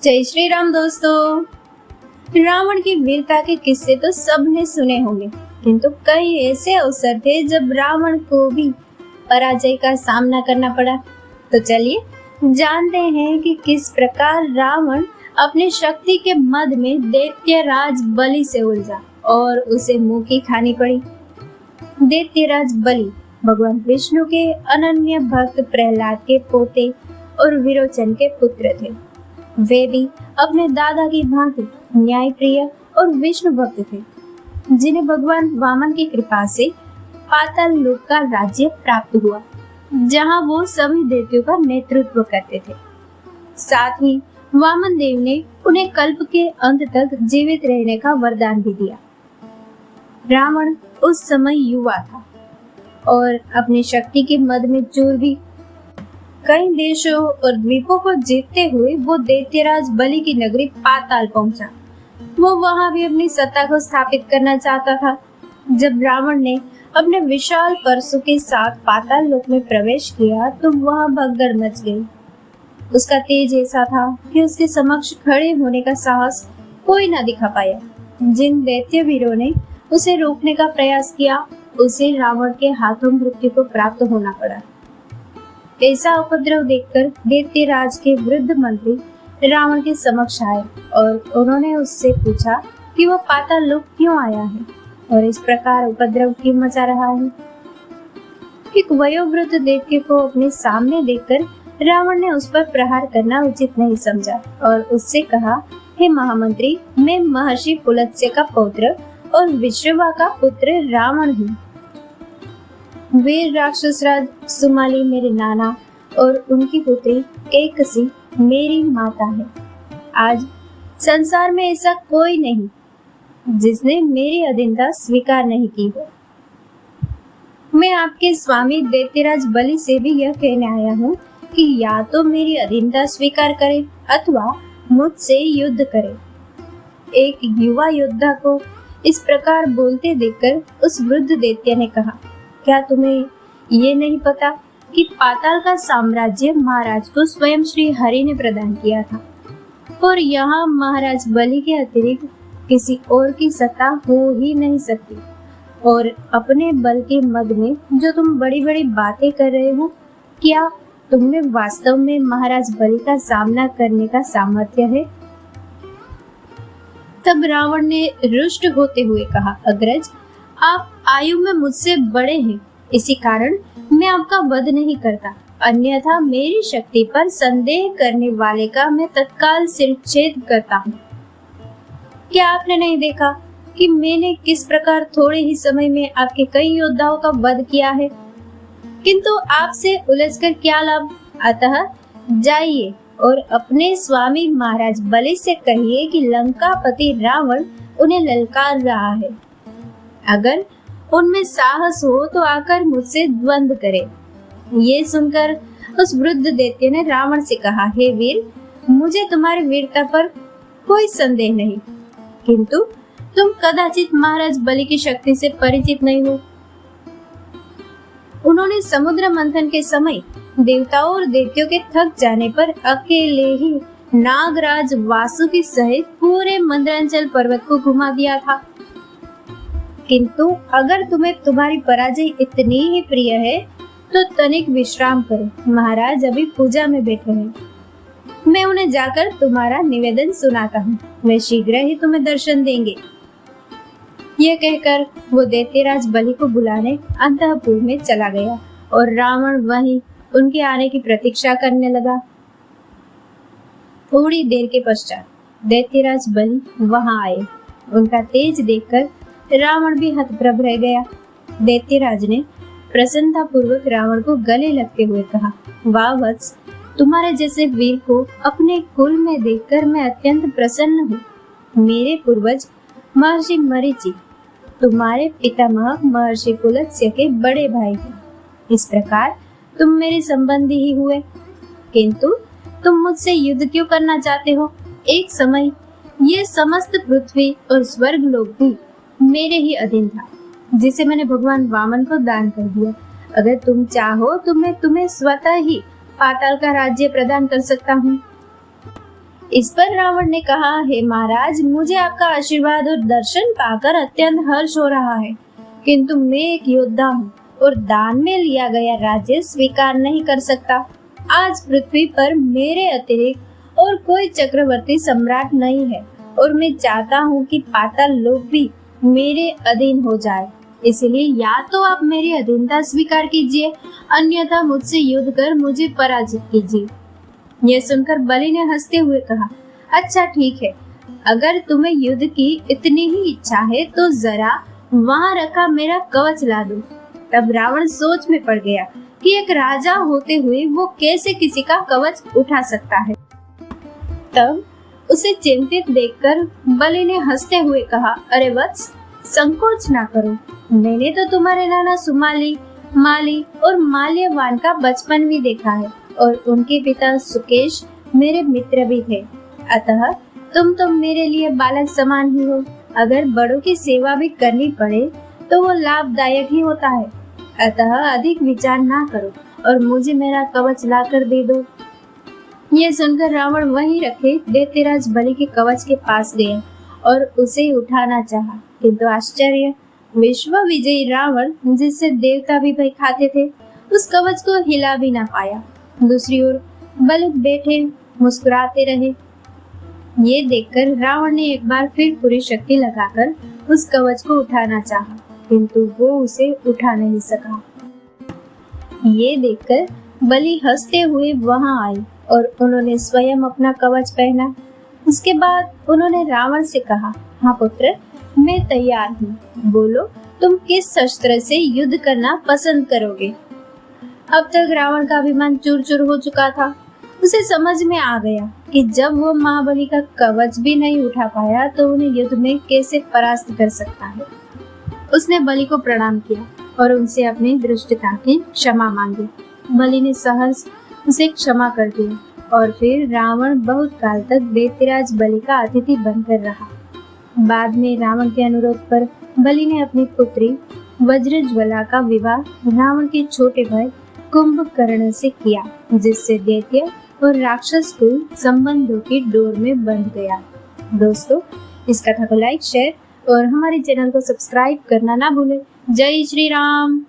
जय श्री राम दोस्तों। रावण की वीरता के किस्से तो सबने सुने होंगे, किंतु कई ऐसे अवसर थे जब रावण को भी पराजय का सामना करना पड़ा। तो चलिए जानते हैं कि किस प्रकार रावण अपनी शक्ति के मद में दैत्यराज बलि से उलझा और उसे मुंह की खानी पड़ी। दैत्यराज बलि भगवान विष्णु के अनन्य भक्त प्रहलाद के पोते और विरोचन के पुत्र थे। वे भी अपने दादा की भांति न्यायप्रिय और विष्णु भक्त थे, जिन्हें भगवान वामन की कृपा से पाताल लोक का राज्य प्राप्त हुआ, जहां वो सभी दैत्यों का नेतृत्व करते थे। साथ ही वामन देव ने उन्हें कल्प के अंत तक जीवित रहने का वरदान भी दिया। रावण उस समय युवा था और अपनी शक्ति के मद में चूर भी। कई देशों और द्वीपों को जीतते हुए वो दैत्यराज बलि की नगरी पाताल पहुंचा। वो वहां भी अपनी सत्ता को स्थापित करना चाहता था। जब रावण ने अपने विशाल परशु के साथ पाताल लोक में प्रवेश किया तो वहां भगदड़ मच गई। उसका तेज ऐसा था कि उसके समक्ष खड़े होने का साहस कोई न दिखा पाया। जिन दैत्य वीरों ने उसे रोकने का प्रयास किया, उसे रावण के हाथों मृत्यु को प्राप्त होना पड़ा। ऐसा उपद्रव देखकर दैत्यराज के वृद्ध मंत्री रावण के समक्ष आए और उन्होंने उससे पूछा कि वो पाताल लोक क्यों आया है और इस प्रकार उपद्रव क्यों मचा रहा है। एक वयोवृद्ध दैत्य को अपने सामने देखकर रावण ने उस पर प्रहार करना उचित नहीं समझा और उससे कहा, हे महामंत्री, मैं महर्षि पुलत्स्य का पौत्र और विश्रवा का पुत्र रावण हूँ। वीर राक्षस राज सुमाली मेरे नाना और उनकी पुत्री कैकसी मेरी माता है। आज संसार में ऐसा कोई नहीं जिसने मेरी अधीनता स्वीकार नहीं की हो। मैं आपके स्वामी दैत्यराज बलि से भी यह कहने आया हूँ कि या तो मेरी अधीनता स्वीकार करे अथवा मुझसे युद्ध करे। एक युवा योद्धा को इस प्रकार बोलते देखकर उस वृद्ध दैत्य ने कहा, क्या तुम्हें ये नहीं पता कि पाताल का साम्राज्य महाराज को स्वयं श्री हरि ने प्रदान किया था और यहाँ महाराज बलि के अतिरिक्त किसी और की सत्ता हो ही नहीं सकती। और अपने बल के मद में जो तुम बड़ी बड़ी बातें कर रहे हो, क्या तुमने वास्तव में महाराज बलि का सामना करने का सामर्थ्य है? तब रावण ने रुष्ट होते हुए कहा, अग्रज, आप आयु में मुझसे बड़े हैं, इसी कारण मैं आपका वध नहीं करता, अन्यथा मेरी शक्ति पर संदेह करने वाले का मैं तत्काल सिरच्छेद करता हूँ। क्या आपने नहीं देखा कि मैंने किस प्रकार थोड़े ही समय में आपके कई योद्धाओं का वध किया है? किंतु आपसे उलझकर क्या लाभ? अतः जाइए और अपने स्वामी महाराज बलि से कहिए कि लंकापति रावण उन्हें ललकार रहा है। अगर उनमें साहस हो तो आकर मुझसे द्वंद्व करे। ये सुनकर उस वृद्ध दैत्य ने रावण से कहा, हे वीर, मुझे तुम्हारी वीरता पर कोई संदेह नहीं, किंतु तुम कदाचित महाराज बलि की शक्ति से परिचित नहीं हो। उन्होंने समुद्र मंथन के समय देवताओं और दैत्यों के थक जाने पर अकेले ही नागराज वासुकी सहित पूरे मंदरांचल पर्वत को घुमा दिया था। किंतु अगर तुम्हें तुम्हारी पराजय इतनी ही प्रिय है तो तनिक विश्राम करो, महाराज अभी पूजा में बैठे हैं। मैं उन्हें जाकर तुम्हारा निवेदन सुनाता हूँ, वे शीघ्र ही तुम्हें दर्शन देंगे। यह कहकर वो दैत्यराज बलि को बुलाने अंतःपुर में चला गया और रावण वहीं उनके आने की प्रतीक्षा करने लगा। थोड़ी देर के पश्चात दैत्यराज बलि वहां आए। उनका तेज देखकर रावण भी हतप्रभ रह गया। दैत्यराज ने प्रसन्नता पूर्वक रावण को गले लगते हुए कहा, वाह वत्स, तुम्हारे जैसे वीर को अपने कुल में देखकर मैं अत्यंत प्रसन्न हूँ। मेरे पूर्वज महर्षि मरीचि तुम्हारे पितामह महर्षि पुलत्स्य के बड़े भाई हैं। इस प्रकार तुम मेरे संबंधी ही हुए, किंतु तुम मुझसे युद्ध क्यों करना चाहते हो? एक समय ये समस्त पृथ्वी और स्वर्ग लोक भी मेरे ही अधीन था, जिसे मैंने भगवान वामन को दान कर दिया। अगर तुम चाहो तो मैं तुम्हें स्वतः ही पाताल का राज्य प्रदान कर सकता हूँ। इस पर रावण ने कहा, हे महाराज, मुझे आपका आशीर्वाद और दर्शन पाकर अत्यंत हर्ष हो रहा है, किंतु मैं एक योद्धा हूँ और दान में लिया गया राज्य स्वीकार नहीं कर सकता। आज पृथ्वी पर मेरे अतिरिक्त और कोई चक्रवर्ती सम्राट नहीं है और मैं चाहता हूँ कि पाताल लोक भी मेरे अधीन हो जाए। इसलिए या तो आप मेरी अधीनता स्वीकार कीजिए, अन्यथा मुझसे युद्ध कर मुझे पराजित कीजिए। यह सुनकर बलि ने हंसते हुए कहा, अच्छा ठीक है, अगर तुम्हें युद्ध की इतनी ही इच्छा है तो जरा वहाँ रखा मेरा कवच ला दो। तब रावण सोच में पड़ गया कि एक राजा होते हुए वो कैसे किसी का कवच उठा सकता है। तब उसे चिंतित देखकर बलि ने हंसते हुए कहा, अरे वत्स, संकोच ना करो, मैंने तो तुम्हारे नाना सुमाली, माली और माल्यवान का बचपन भी देखा है और उनके पिता सुकेश मेरे मित्र भी थे। अतः तुम तो मेरे लिए बालक समान ही हो। अगर बड़ों की सेवा भी करनी पड़े तो वो लाभदायक ही होता है। अतः अधिक विचार ना करो और मुझे मेरा कवच लाकर दे दो। ये सुनकर रावण वहीं रखे दैत्यराज बलि के कवच के पास गया और उसे उठाना चाहा, किंतु आश्चर्य, विश्व विजयी रावण, जिससे देवता भी भय खाते थे, उस कवच को हिला भी ना पाया। दूसरी ओर बलि बैठे मुस्कुराते रहे। ये देखकर रावण ने एक बार फिर पूरी शक्ति लगाकर उस कवच को उठाना चाहा, किंतु वो उसे उठा नहीं सका। ये देखकर बलि हंसते हुए वहां आई और उन्होंने स्वयं अपना कवच पहना। उसके बाद उन्होंने रावण से कहा, हाँ पुत्र, मैं तैयार हूँ, बोलो तुम किस शस्त्र से युद्ध करना पसंद करोगे। अब तक रावण का अभिमान चूर चूर हो चुका था। उसे समझ में आ गया कि जब वो महाबली का कवच भी नहीं उठा पाया तो उन्हें युद्ध में कैसे परास्त कर सकता है। उसने बलि को प्रणाम किया और उनसे अपनी दुष्टता की क्षमा मांगी। बलि ने सहर्ष उसे क्षमा कर दिया और फिर रावण बहुत काल तक दैत्यराज बलि का अतिथि बनकर रहा। बाद में रावण के अनुरोध पर बलि ने अपनी पुत्री वज्रज्वला का विवाह रावण के छोटे भाई कुंभकर्ण से किया, जिससे दैत्य और राक्षस कुल संबंधों की डोर में बंध गया। दोस्तों, इस कथा को लाइक, शेयर और हमारे चैनल को सब्सक्राइब करना ना भूलें। जय श्री राम।